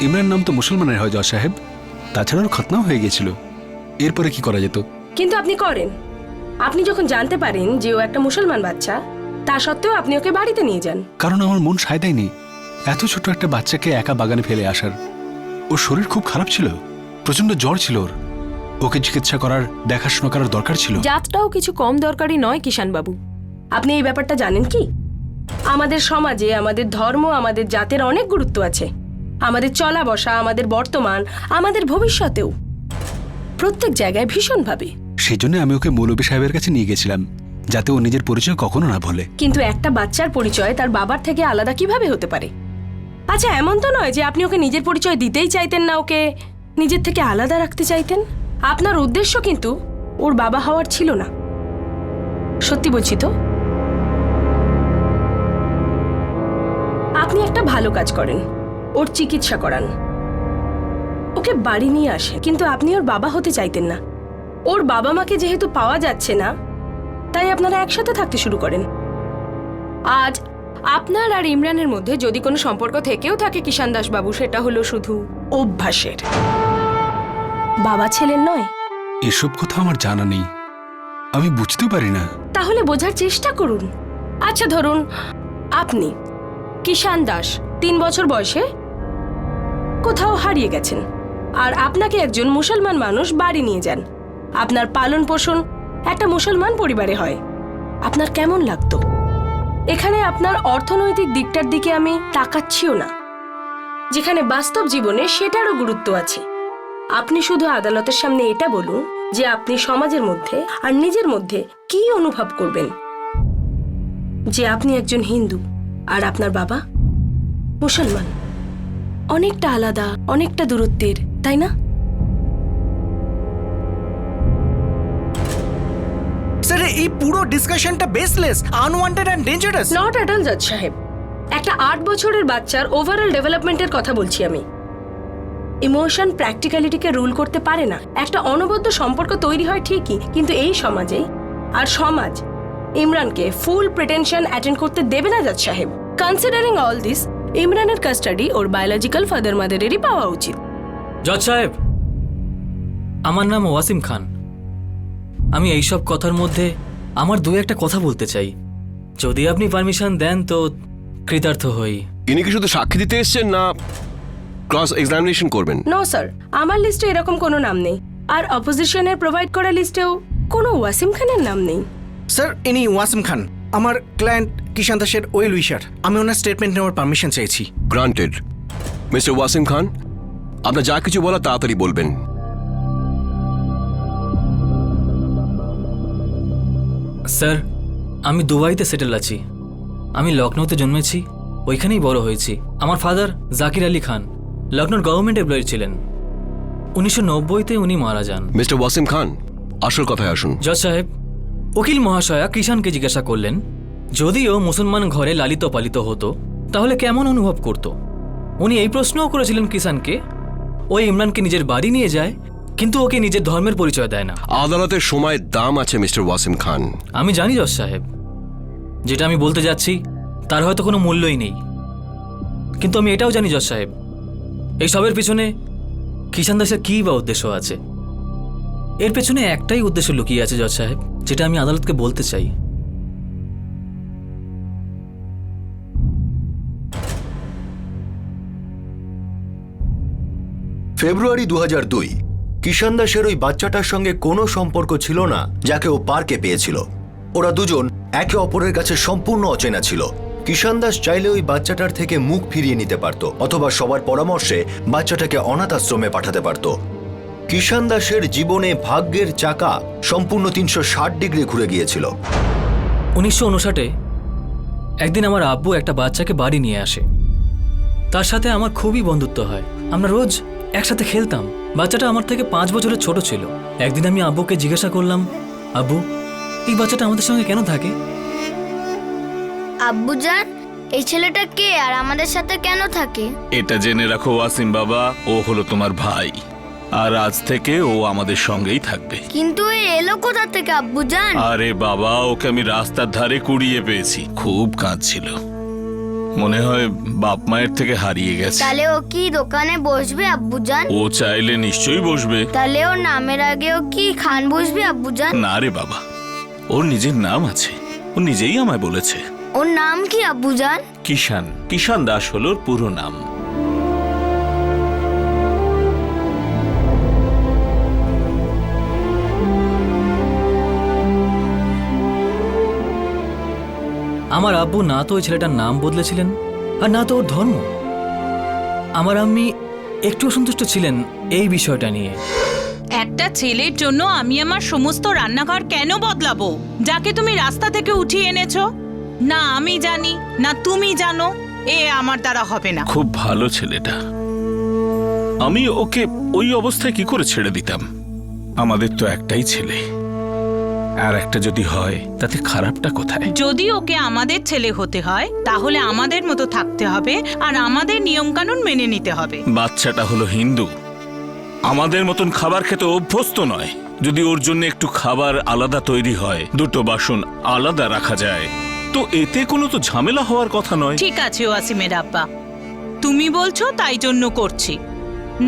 [SPEAKER 12] ইমরান নাম তো মুসলমানের হয় জজ সাহেব, তাছাড়া ওর খতনাও হয়ে গেছিল। এরপরে কি করা যেত?
[SPEAKER 4] কিন্তু আপনি করেন। আপনি যখন জানতে পারেন যে ও একটা মুসলমান বাচ্চা, তা সত্ত্বেও আপনি ওকে বাড়িতে নিয়ে যান।
[SPEAKER 12] কারণ আমার মন সায় দেয়নি এত ছোট একটা বাচ্চাকে একা বাগানে ফেলে আসার। ওর শরীর খুব খারাপ ছিল, প্রচন্ড জ্বর ছিল ওর। ওকে চিকিৎসা করার, দেখাশোনা করার দরকার ছিল।
[SPEAKER 4] জাতটাও কিছু কম দরকারি নয় কিষান বাবু। আপনি এই ব্যাপারটা জানেন কি? আমাদের সমাজে, আমাদের ধর্ম, আমাদের জাতের অনেক গুরুত্ব আছে। আমাদের চলা বসা, আমাদের বর্তমান, আমাদের ভবিষ্যতেও, প্রত্যেক জায়গায় ভীষণভাবে।
[SPEAKER 12] সেই জন্য আমি ওকে মৌলবী সাহেবের কাছে নিয়ে গেছিলাম, যাতে ও নিজের পরিচয় কখনো না ভোলে।
[SPEAKER 4] কিন্তু একটা বাচ্চার পরিচয় তার বাবার থেকে আলাদা কিভাবে হতে পারে? আচ্ছা, এমন তো নয় যে আপনি ওকে নিজের পরিচয় দিতেই চাইতেন না, ওকে নিজের থেকে আলাদা রাখতে চাইতেন। আপনার উদ্দেশ্য কিন্তু ওর বাবা হওয়ার ছিল না। সত্যি বলছি তো। আপনি একটা ভালো কাজ করেন, ওর চিকিৎসা করান, ওকে বাড়ি নিয়ে আসেন। কিন্তু আপনি ওর বাবা হতে চাইতেন না। ওর বাবা মাকে যেহেতু পাওয়া যাচ্ছে না, তাই আপনারা একসাথে থাকতে শুরু করেন। আজ আপনার আর ইমরানের মধ্যে যদি কোনো সম্পর্ক থেকেও থাকে কিষান দাস বাবু, সেটা হলো শুধু অভ্যাসের, বাবা ছেলের নয়।
[SPEAKER 12] এসব কথা আমার জানা নেই, আমি বুঝতে পারি না।
[SPEAKER 4] তাহলে বোঝার চেষ্টা করুন। আচ্ছা ধরুন আপনি কিষান দাস 3 বছর বয়সে কোথাও হারিয়ে গেছেন, আর আপনাকে একজন মুসলমান মানুষ বাড়ি নিয়ে যান। আপনার পালন পোষণ একটা মুসলমান পরিবারে হয়। আপনার কেমন লাগতো? এখানে আপনার অর্থনৈতিক দিকটার দিকে আমি তাকাচ্ছিও না, যেখানে বাস্তব জীবনে সেটারও গুরুত্ব আছে। আপনি শুধু আদালতের সামনে এটা বলুন যে আপনি সমাজের মধ্যে আর নিজের মধ্যে কি অনুভব করবেন যে আপনি একজন হিন্দু আর আপনার বাবা মুসলমান। অনেকটা আলাদা, অনেকটা দূরত্বের, তাই না?
[SPEAKER 5] স্যার, এই পুরো ডিসকাশনটা baseless, unwanted and dangerous.
[SPEAKER 4] Not at all জাজ সাহেব। একটা 8 বছরের বাচ্চার ওভারঅল ডেভেলপমেন্টের কথা বলছি আমি। ইমোশন প্র্যাকটিক্যালিটিকে রুল করতে পারে না। একটা অনবদ্য সম্পর্ক তৈরি হয় ঠিকই, কিন্তু এই সমাজে আর সমাজ ইমরানকে ফুল প্রিটেনশন অ্যাটেন্ড করতে দেবে না জাজ সাহেব। কনসিডারিং অল দিস, ইমরানের কাস্টাডি ওর বায়োলজিক্যাল ফাদার মাদারেরই পাওয়া উচিত।
[SPEAKER 13] জজ সাহেব, আমার নাম ওয়াসিম খান। আমি এইসব কথার মধ্যে আমার 2-1টা কথা বলতে চাই। যদি আপনি পারমিশন দেন তো কৃতার্থ হই।
[SPEAKER 11] ইনি কি শুধু সাক্ষী দিতে এসেছেন না ক্রস এক্সামিনেশন করবেন?
[SPEAKER 4] নো স্যার, আমার লিস্টে এরকম কোনো নাম নেই, আর অপোজিশনের প্রোভাইড করা লিস্টেও কোনো ওয়াসিম খানের নাম নেই।
[SPEAKER 5] স্যার, ইনি ওয়াসিম খান, আমার ক্লায়েন্ট কিষান দাসের ওয়েল উইশার। আমি ওনার স্টেটমেন্ট নেওয়ার পারমিশন চাইছি।
[SPEAKER 11] গ্রান্টেড। মিস্টার ওয়াসিম খান, আপনার যা কিছু বলা তাড়াতাড়ি বলবেন।
[SPEAKER 13] স্যার, আমি দুবাইতে সেটেল আছি। আমি লখনৌতে জন্মেছি, ওইখানেই বড় হয়েছি। আমার father Zakir Ali Khan লখনৌর government employee ছিলেন। 1990-তে উনি মারা যান।
[SPEAKER 11] মিস্টার ওয়াসিম খান, আসল কথায় আসুন।
[SPEAKER 13] জজ সাহেব, উকিল মহাশয়া কিষানকে জিজ্ঞাসা করলেন, যদিও মুসলমান ঘরে লালিত পালিত হতো তাহলে কেমন অনুভব করত। উনি এই প্রশ্নও করেছিলেন কিষানকে, ওই ইমরানকে নিজের বাড়ি নিয়ে যায় কিন্তু ওকে নিজের ধর্মের পরিচয় দেয় না।
[SPEAKER 11] আদালতের সময়ের দাম আছে মিস্টার ওয়াসিম খান।
[SPEAKER 13] আমি জানি জজ সাহেব, যেটা আমি বলতে যাচ্ছি তার হয়তো কোনো মূল্যই নেই, কিন্তু আমি এটাও জানি জজ সাহেব, এই সবের পিছনে কিষান দাসের কী বা উদ্দেশ্য আছে। এর পেছনে একটাই উদ্দেশ্য লুকিয়ে আছে জজ সাহেব, যেটা আমি আদালতকে বলতে চাই।
[SPEAKER 1] ফেব্রুয়ারি 2002 কিষান দাসের ওই বাচ্চাটার সঙ্গে কোনো সম্পর্ক ছিল না যাকে ও পার্কে পেয়েছিল। ওরা দুজন একে অপরের কাছে সম্পূর্ণ অচেনা ছিল। কিষান দাস চাইলে ওই বাচ্চাটার থেকে মুখ ফিরিয়ে নিতে পারত, অথবা সবার পরামর্শে বাচ্চাটাকে অনাথ আশ্রমে পাঠাতে পারত। কিষান দাসের জীবনে ভাগ্যের চাকা সম্পূর্ণ 360 ডিগ্রি ঘুরে গিয়েছিল।
[SPEAKER 13] 1959 একদিন আমার আব্বু একটা বাচ্চাকে বাড়ি নিয়ে আসে। তার সাথে আমার খুবই বন্ধুত্ব হয়, আমরা রোজ একসাথে খেলতাম। বাচ্চাটা আমার থেকে 5 বছরের ছোট ছিল। একদিন আমি আব্বুকে জিজ্ঞাসা করলাম, আব্বু, এই বাচ্চাটা আমাদের সঙ্গে কেন থাকে?
[SPEAKER 16] আব্বুজান, এই ছেলেটা কে আর আমাদের সাথে কেন থাকে?
[SPEAKER 6] এটা জেনে রাখো ওয়াসিম বাবা, ও হলো তোমার ভাই, আর আজ থেকে ও আমাদের সঙ্গেই থাকবে।
[SPEAKER 16] কিন্তু এ এলো কোথা থেকে আব্বুজান?
[SPEAKER 6] আরে বাবা, ওকে আমি রাস্তার ধারে কুড়িয়ে পেয়েছি, খুব কাঁদছিল, মনে হয় বাপ মায়ের থেকে হারিয়ে গেছে।
[SPEAKER 16] তাহলে ও কি দোকানে বসবে আব্বুজান?
[SPEAKER 6] ও চাইলে নিশ্চয়ই বসবে।
[SPEAKER 16] তাহলে ওর নামের আগেও কি খান বসবে আব্বুজান?
[SPEAKER 6] না রে বাবা, ওর নিজের নাম আছে, ও নিজেই আমায় বলেছে।
[SPEAKER 16] ওর নাম কি আব্বুজান?
[SPEAKER 6] কিষান, কিষান দাস হলো ওর পুরো নাম।
[SPEAKER 13] আমার আব্বু না তো ওই ছেলেটার নাম বদলেছিলেন আর না তো ওর ধর্ম। আমার আম্মি একটু অসন্তুষ্ট ছিলেন এই বিষয়টা নিয়ে।
[SPEAKER 14] একটা ছেলের জন্য আমি আমার সমস্ত রান্নাঘর কেন বদলাবো, যাকে তুমি রাস্তা থেকে উঠিয়ে এনেছো? না আমি জানি না তুমি জানো, এ আমার দ্বারা হবে না।
[SPEAKER 6] খুব ভালো ছেলেটা, আমি ওকে ওই অবস্থায় কি করে ছেড়ে দিতাম? আমাদের তো একটাই ছেলে, আর একটা যদি হয় তাতে খারাপটা কোথায়?
[SPEAKER 14] যদি ওকে আমাদের ছেলে হতে হয় তাহলে আমাদের মতো থাকতে হবে আর আমাদের নিয়মকানুন মেনে নিতে হবে।
[SPEAKER 6] বাচ্চাটা হলো হিন্দু, আমাদের মতন খাবার খেতে অভ্যস্ত নয়। যদি ওর জন্য একটু খাবার আলাদা তৈরি হয়, দুটো বাসন আলাদা রাখা যায়, তো এতে কোনো তো ঝামেলা হওয়ার কথা নয়।
[SPEAKER 14] ঠিক আছে ওয়াসিমের আব্বা, তুমি বলছো তাই জন্য করছি,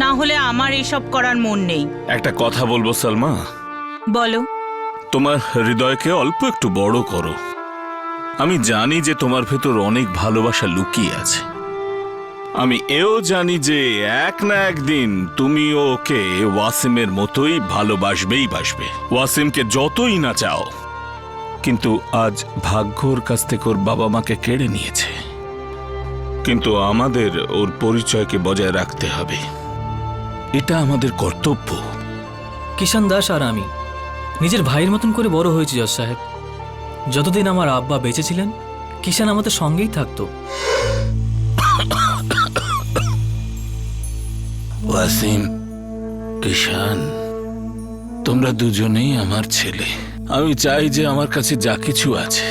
[SPEAKER 14] না হলে আমার এসব করার মন নেই।
[SPEAKER 6] একটা কথা বলবো সালমা,
[SPEAKER 14] বলো।
[SPEAKER 6] তোমার হৃদয়কে অল্প একটু বড় করো। আমি জানি যে তোমার ভেতর অনেক ভালোবাসা লুকিয়ে আছে। আমি এও জানি যে এক না একদিন তুমি ওকে ওয়াসিমের মতোই ভালোবাসবেই বাসবে, ওয়াসিমকে যতই না চাও। কিন্তু আজ ভাগ্যর কাছ থেকে ওর বাবা মাকে কেড়ে নিয়েছে, কিন্তু আমাদের ওর পরিচয়কে বজায় রাখতে হবে, এটা আমাদের কর্তব্য।
[SPEAKER 13] কিষান দাস আর আমি নিজের ভাইয়ের মতন করে বড় হয়েছি জজ সাহেব। যতদিন আমার আব্বা বেঁচে ছিলেন কিষান আমাদের সঙ্গেই থাকতো।
[SPEAKER 6] ওয়াসিম, কিষান, তোমরা দুজনেই আমার ছেলে। আমি চাই যে আমার কাছে যা কিছু আছে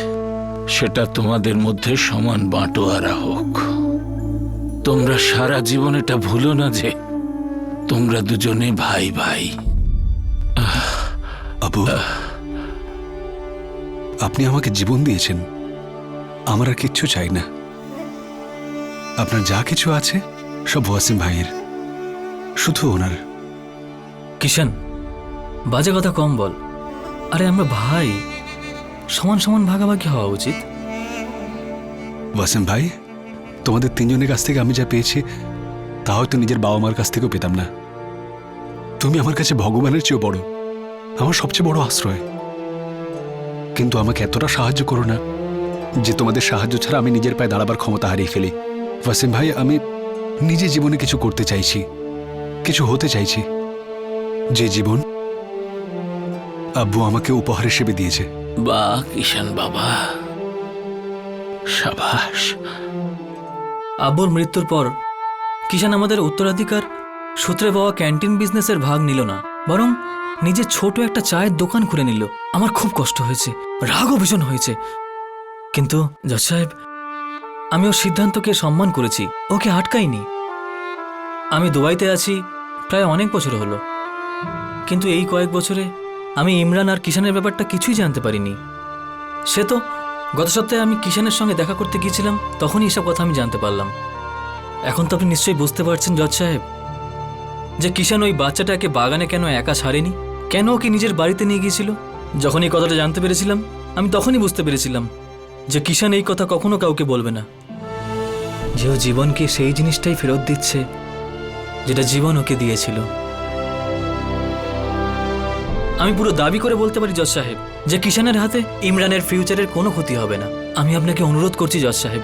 [SPEAKER 6] সেটা তোমাদের মধ্যে সমান বাঁটোয়ারা হোক। তোমরা সারা জীবন এটা ভুলো না যে তোমরা দুজনে ভাই ভাই।
[SPEAKER 12] আবু, আপনি আমাকে জীবন দিয়েছেন, আমার আর কিচ্ছু চাই না। আপনার যা কিছু আছে সব ওয়াসিম ভাইয়ের, শুধু ওনার।
[SPEAKER 13] কিষান, বাজে কথা কম বল। আরে আমরা ভাই, সমান সমান ভাগাভাগি হওয়া উচিত।
[SPEAKER 12] ওয়াসিম ভাই, তোমাদের তিনজনের কাছ থেকে আমি যা পেয়েছি তা হয়তো নিজের বাবা মার কাছ থেকেও পেতাম না। তুমি আমার কাছে ভগবানের চেয়েও বড়, আমার সবচেয়ে বড় আশ্রয়। কিন্তু আমাকে এতটা সাহায্য করো না যে তোমাদের সাহায্য ছাড়া আমি নিজের পায়ে দাঁড়াবার ক্ষমতা হারিয়ে ফেলি। ওয়াসিম ভাই, আমি নিজে জীবনে কিছু করতে চাইছি, কিছু হতে চাইছি, যে জীবন আব্বু আমাকে উপহার হিসেবে দিয়েছে।
[SPEAKER 6] বাহ কিষান বাবা, সাবাস।
[SPEAKER 13] আব্বুর মৃত্যুর পর কিষান আমাদের উত্তরাধিকার সূত্রে পাওয়া ক্যান্টিন বিজনেসের ভাগ নিল না, বরং নিজের ছোট একটা চায়ের দোকান খুলে নিল। আমার খুব কষ্ট হয়েছে, রাগও ভীষণ হয়েছে। কিন্তু জজ সাহেব, আমি ওর সিদ্ধান্তকে সম্মান করেছি, ওকে আটকাইনি। আমি দুবাইতে আছি প্রায় অনেক বছর হলো, কিন্তু এই কয়েক বছরে আমি ইমরান আর কিষানের ব্যাপারটা কিছুই জানতে পারিনি। সে তো গত সপ্তাহে আমি কিষানের সঙ্গে দেখা করতে গিয়েছিলাম, তখনই এসব কথা আমি জানতে পারলাম। এখন তো আপনি নিশ্চয়ই বুঝতে পারছেন জজ সাহেব যে কিষান ওই বাচ্চাটাকে বাগানে কেন একা ছাড়েনি, কেন ওকে নিজের বাড়িতে নিয়ে গিয়েছিল। যখন এই কথাটা জানতে পেরেছিলাম, আমি তখনই বুঝতে পেরেছিলাম যে কিষান এই কথা কখনো কাউকে বলবে না, যে ও জীবনকে সেই জিনিসটাই ফেরত দিচ্ছে যেটা জীবন ওকে দিয়েছিল। আমি পুরো দাবি করে বলতে পারি জজ সাহেব যে কিষানের হাতে ইমরানের ফিউচারের কোনো ক্ষতি হবে না। আমি আপনাকে অনুরোধ করছি জজ সাহেব,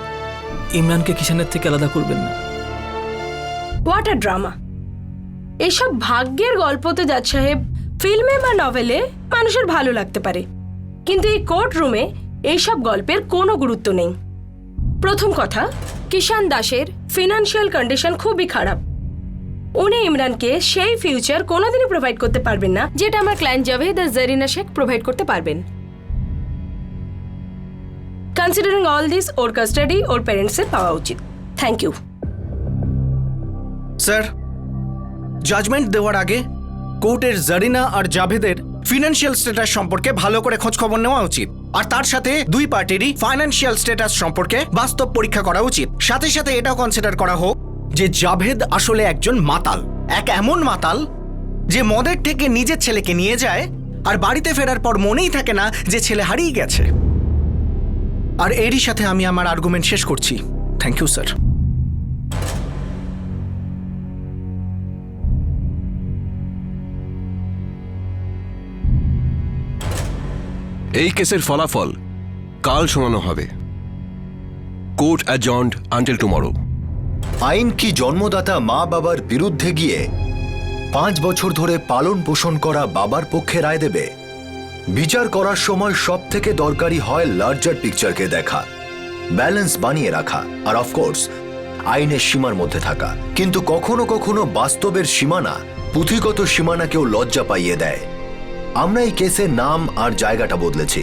[SPEAKER 13] ইমরানকে কিষানের থেকে আলাদা করবেন না।
[SPEAKER 4] What a drama! এসব ভাগ্যের গল্প তো জজ সাহেব ফিল্মে বা নভেলে মানুষের ভালো লাগতে পারে, কিন্তু এই কোর্ট রুমে এইসব গল্পের কোনো গুরুত্ব নেই। প্রথম কথা, কিষান দাসের ফিনান্সিয়াল কন্ডিশন খুবই খারাপ। উনি ইমরানকে সেই ফিউচার কোনোদিনই প্রোভাইড করতে পারবেন না যেটা আমার ক্লায়েন্ট জাভেদ আর জারিনা শেখ প্রোভাইড করতে পারবেন। কনসিডারিং অল দিস, ওর কাস্টাডি ওর প্যারেন্টসের পাওয়া উচিত। থ্যাংক ইউ
[SPEAKER 5] স্যার, জাজমেন্ট দেওয়ার আগে কোর্টের জারিনা আর জাভেদের ফিনান্সিয়াল স্ট্যাটাস সম্পর্কে ভালো করে খোঁজ খবর নেওয়া উচিত, আর তার সাথে দুই পার্টিরই ফাইন্যান্সিয়াল স্ট্যাটাস সম্পর্কে বাস্তব পরীক্ষা করা উচিত। সাথে সাথে এটাও কনসিডার করা হোক যে জাভেদ আসলে একজন মাতাল, এক এমন মাতাল যে মদের থেকে নিজের ছেলেকে নিয়ে যায় আর বাড়িতে ফেরার পর মনেই থাকে না যে ছেলে হারিয়ে গেছে। আর এরই সাথে আমি আমার আর্গুমেন্ট শেষ করছি। Thank you sir.
[SPEAKER 11] এই কেসের ফলাফল কাল শোনানো হবে। Court adjourned until tomorrow.
[SPEAKER 1] আইন কি জন্মদাতা মা বাবার বিরুদ্ধে গিয়ে 5 বছর ধরে পালন পোষণ করা বাবার পক্ষে রায় দেবে? বিচার করার সময় সব থেকে দরকারি হয় লার্জার পিকচারকে দেখা, ব্যালেন্স বানিয়ে রাখা, আর অফকোর্স আইনের সীমার মধ্যে থাকা। কিন্তু কখনো কখনো বাস্তবের সীমানা পুঁথিগত সীমানাকেও লজ্জা পাইয়ে দেয়। আমরা এই কেসের নাম আর জায়গাটা বদলেছি,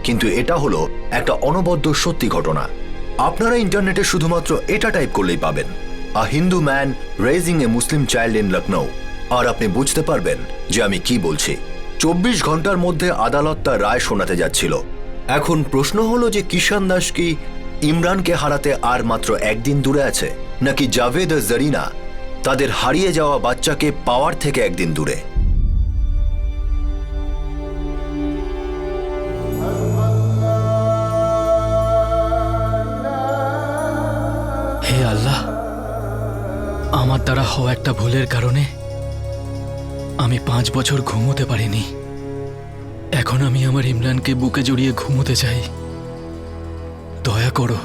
[SPEAKER 1] কিন্তু এটা হলো একটা অনবদ্য সত্যি ঘটনা। আপনারা ইন্টারনেটে শুধুমাত্র এটা টাইপ করলেই পাবেন, a Hindu man raising a Muslim child in Lucknow, আর আপনি বুঝতে পারবেন যে আমি কি বলছি। 24 ঘন্টার মধ্যে আদালত তার রায় শোনাতে যাচ্ছিল। এখন প্রশ্ন হলো যে কিষান দাস কি ইমরানকে হারাতে আর মাত্র একদিন দূরে আছে, নাকি জাভেদ আর জারিনা তাদের হারিয়ে যাওয়া বাচ্চাকে পাওয়ার থেকে একদিন দূরে?
[SPEAKER 13] হে আল্লাহ, আমার দ্বারা হওয়া একটা ভুলের কারণে আমি 5 বছর ঘুমোতে পারিনি। এখন আমি আমার ইমরানকে বুকে জড়িয়ে ঘুমোতে চাই। দয়া করো,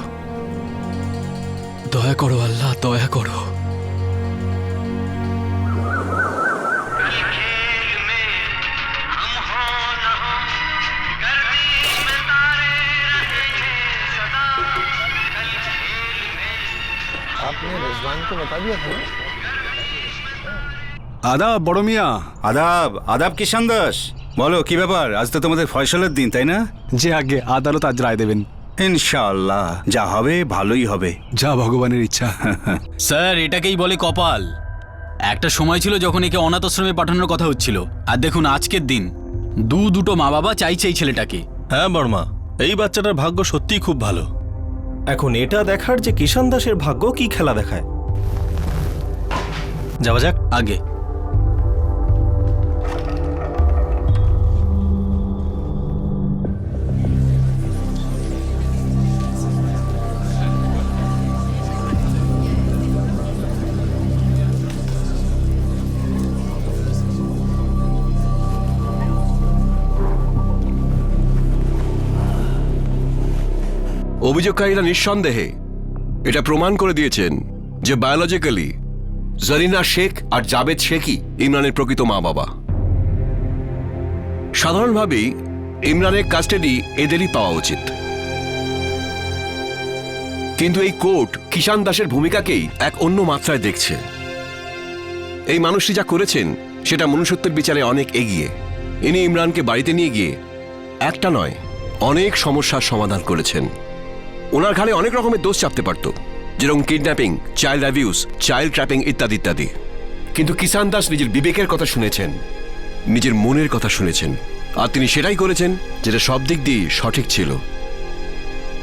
[SPEAKER 13] দয়া করো আল্লাহ, দয়া করো।
[SPEAKER 8] আদাব বড় মিয়া। আদাব আদাব কিষান দাস। বলো কি ব্যাপার, আজ তো তোমাদের ফয়সালার দিন, তাই না?
[SPEAKER 12] যে আগে আদালত আজ রায় দেবেন।
[SPEAKER 8] ইনশাআল্লাহ যা হবে ভালোই হবে,
[SPEAKER 12] যা ভগবানের ইচ্ছা।
[SPEAKER 17] স্যার, এটাকেই বলে কপাল। একটা সময় ছিল যখন একে অনাথ আশ্রমে পাঠানোর কথা হচ্ছিল, আর দেখুন আজকের দিন দুটো মা বাবা চাইছে এই ছেলেটাকে।
[SPEAKER 9] হ্যাঁ বর্মা, এই বাচ্চাটার ভাগ্য সত্যিই খুব ভালো। এখন এটা দেখার যে কিষান দাসের ভাগ্য কি খেলা দেখায়। যাওয়া যাক
[SPEAKER 17] আগে।
[SPEAKER 11] অভিযোগকারীরা নিঃসন্দেহে এটা প্রমাণ করে দিয়েছেন যে বায়োলজিক্যালি জারিনা শেখ আর জাভেদ শেখই ইমরানের প্রকৃত মা বাবা। সাধারণভাবেই ইমরানের কাস্টাডি এদেরই পাওয়া উচিত, কিন্তু এই কোর্ট কিষান দাসের ভূমিকাকেই এক অন্য মাত্রায় দেখছে। এই মানুষটি যা করেছেন সেটা মনুষ্যত্বের বিচারে অনেক এগিয়ে। ইনি ইমরানকে বাড়িতে নিয়ে গিয়ে একটা নয় অনেক সমস্যার সমাধান করেছেন। ওনার ঘাড়ে অনেক রকমের দোষ চাপতে পারত, যেরকম kidnapping, child abuse, child trapping ইত্যাদি ইত্যাদি। কিন্তু কিষান দাস নিজের বিবেকের কথা শুনেছেন, নিজের মনের কথা শুনেছেন, আর তিনি সেটাই করেছেন যেটা সব দিক দিয়ে সঠিক ছিল।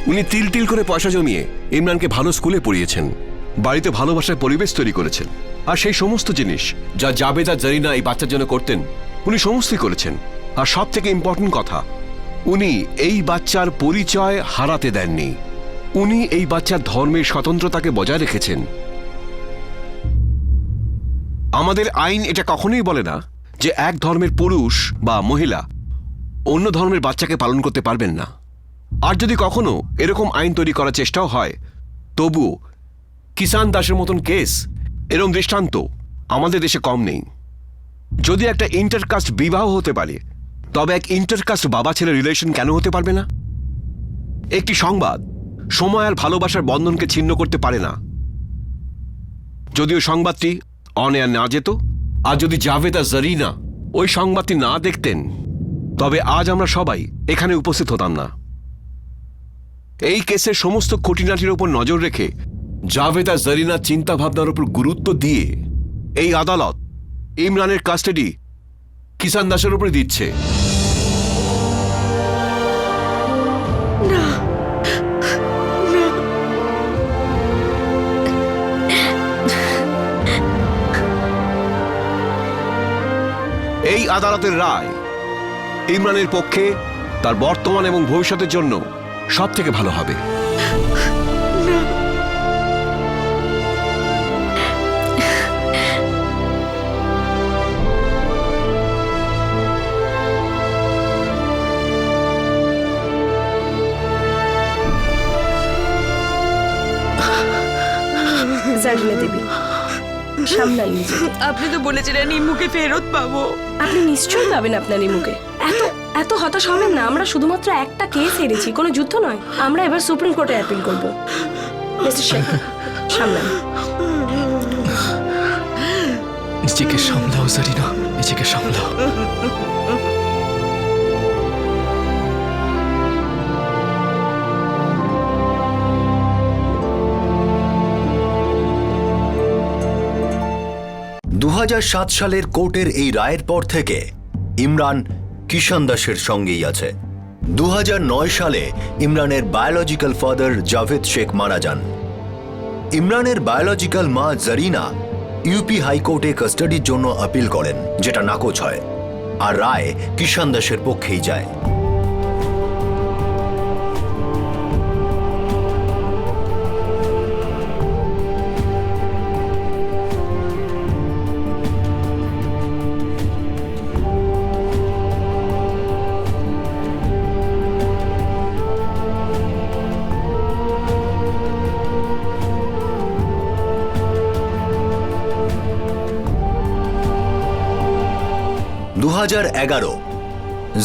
[SPEAKER 11] উনি তিল তিল করে পয়সা জমিয়ে ইমরানকে ভালো স্কুলে পড়িয়েছেন, বাড়িতে ভালোবাসার পরিবেশ তৈরি করেছেন, আর সেই সমস্ত জিনিস যা জাবেদ আর জারিনা এই বাচ্চার জন্য করতেন উনি সমস্তই করেছেন। আর সব থেকে ইম্পর্টেন্ট কথা, উনি এই বাচ্চার পরিচয় হারাতে দেননি। উনি এই বাচ্চার ধর্মের স্বতন্ত্রতাকে বজায় রেখেছেন। আমাদের আইন এটা কখনোই বলে না যে এক ধর্মের পুরুষ বা মহিলা অন্য ধর্মের বাচ্চাকে পালন করতে পারবেন না। আর যদি কখনো এরকম আইন তৈরি করার চেষ্টাও হয়, তবুও কিষান দাসের মতন কেস, এরকম দৃষ্টান্ত আমাদের দেশে কম নেই। যদি একটা ইন্টারকাস্ট বিবাহ হতে পারে, তবে এক ইন্টারকাস্ট বাবা ছেলে রিলেশন কেন হতে পারবে না? একটি সংবাদ সময় আর ভালোবাসার বন্ধনকে ছিন্ন করতে পারে না। যদিও সংবাদটি অন এয়ার না যেত, আর যদি জাভেদ আর জারিনা ওই সংবাদটি না দেখতেন, তবে আজ আমরা সবাই এখানে উপস্থিত হতাম না। এই কেসের সমস্ত খুঁটিনাটির উপর নজর রেখে জাভেদ আর জারিনার চিন্তা ভাবনার উপর গুরুত্ব দিয়ে এই আদালত ইমরানের কাস্টাডি কিষান দাসের উপরে দিচ্ছে। এই আদালতের রায় ইমরানের পক্ষে তার বর্তমান এবং ভবিষ্যতের জন্য সব থেকে ভালো হবে।
[SPEAKER 4] জারিনা দেবী, সামলাই নিজেকে।
[SPEAKER 18] আপনি তো বলেছিলেন ইমুকে ফেরত পাবো।
[SPEAKER 4] আপনি নিশ্চয়ই পাবেন আপনার ইমুকে। এত হতাশ হবেন না, আমরা শুধুমাত্র একটা কেস হেরেছি, কোনো যুদ্ধ নয়। আমরা এবার সুপ্রিম কোর্টে অ্যাপিল করব। মিস্টার শেখ, সামলান।
[SPEAKER 13] নিজেকে সামলাও জারিনা, নিজেকে সামলাও।
[SPEAKER 1] সালের কোর্টের এই রায়ের পর থেকে ইমরান কিষান দাসের সঙ্গেই আছে। 2009 সালে ইমরানের বায়োলজিক্যাল ফাদার জাভেদ শেখ মারা যান। ইমরানের বায়োলজিক্যাল মা জারিনা ইউপি হাইকোর্টে কাস্টাডির জন্য আপিল করেন, যেটা নাকচ হয়, আর রায় কিষান দাসের পক্ষেই যায়।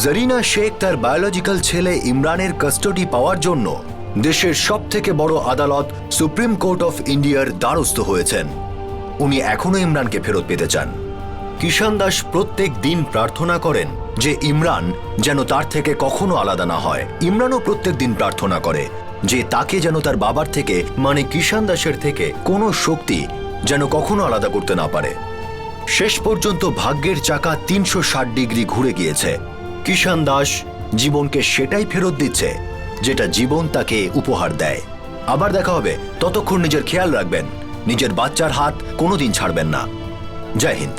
[SPEAKER 1] জারিনা শেখ তার বায়োলজিক্যাল ছেলে ইমরানের কাস্টাডি পাওয়ার জন্য দেশের সব থেকে বড় আদালত সুপ্রিম কোর্ট অফ ইন্ডিয়ার দ্বারস্থ হয়েছেন। উনি এখনো ইমরানকে ফেরত পেতে চান। কিষান দাস প্রত্যেক দিন প্রার্থনা করেন যে ইমরান যেন তার থেকে কখনো আলাদা না হয়। ইমরানও প্রত্যেক দিন প্রার্থনা করে যে তাকে যেন তার বাবার থেকে, মানে কিষান দাসের থেকে, কোনো শক্তি যেন কখনো আলাদা করতে না পারে। শেষ পর্যন্ত ভাগ্যের চাকা 360 ডিগ্রি ঘুরে গিয়েছে। কিষান দাস জীবনকে সেটাই ফেরত দিচ্ছে যেটা জীবন তাকে উপহার দেয়। আবার দেখা হবে, ততক্ষণ নিজের খেয়াল রাখবেন, নিজের বাচ্চার হাত কোনোদিন ছাড়বেন না। জয় হিন্দ।